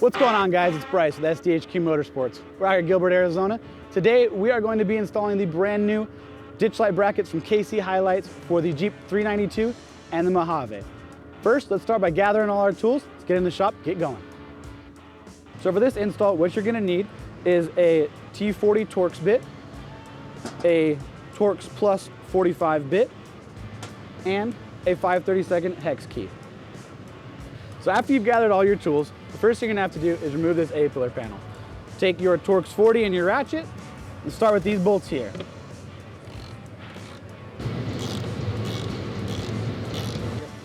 What's going on, guys? It's Brice with SDHQ Motorsports. We're out here in Gilbert, Arizona. Today we are going to be installing the brand new ditch light brackets from KC HiLiTES for the Jeep 392 and the Mojave. First, let's start by gathering all our tools. Let's get in the shop, get going. So for this install, what you're gonna need is a T40 Torx bit, a Torx Plus 45 bit, and a 5/32 hex key. So after you've gathered all your tools, the first thing you're gonna have to do is remove this A-pillar panel. Take your Torx 40 and your ratchet, and start with these bolts here.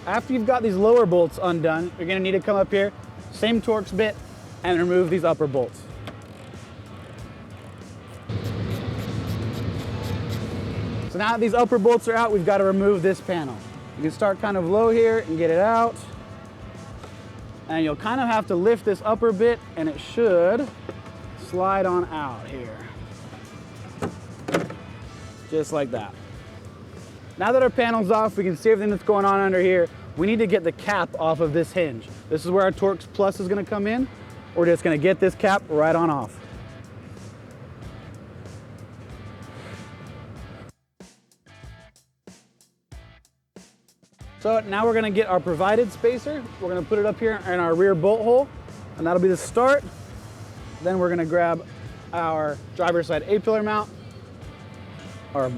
After you've got these lower bolts undone, you're gonna need to come up here, same Torx bit, and remove these upper bolts. So now that these upper bolts are out, we've got to remove this panel. You can start kind of low here and get it out. And you'll kind of have to lift this upper bit and it should slide on out here. Just like that. Now that our panel's off, we can see everything that's going on under here. We need to get the cap off of this hinge. This is where our Torx Plus is gonna come in. We're just gonna get this cap right on off. So now we're gonna get our provided spacer. We're gonna put it up here in our rear bolt hole, and that'll be the start. Then we're gonna grab our driver's side A-pillar mount. Our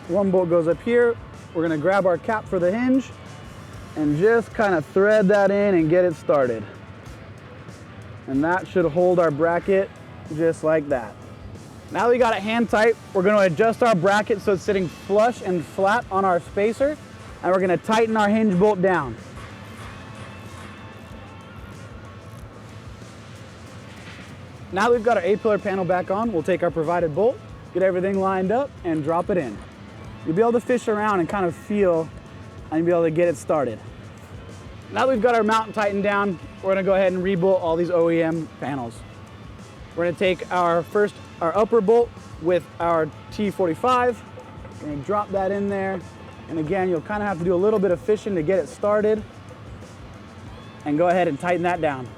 one bolt goes up here. We're gonna grab our cap for the hinge and just kind of thread that in and get it started. And that should hold our bracket just like that. Now that we got it hand tight, we're gonna adjust our bracket so it's sitting flush and flat on our spacer. And we're gonna tighten our hinge bolt down. Now that we've got our A-pillar panel back on, we'll take our provided bolt, get everything lined up, and drop it in. You'll be able to fish around and kind of feel, and be able to get it started. Now that we've got our mount tightened down, we're gonna go ahead and re-bolt all these OEM panels. We're gonna take our upper bolt with our T45, we're gonna drop that in there. And again, you'll kind of have to do a little bit of fishing to get it started. And go ahead and tighten that down.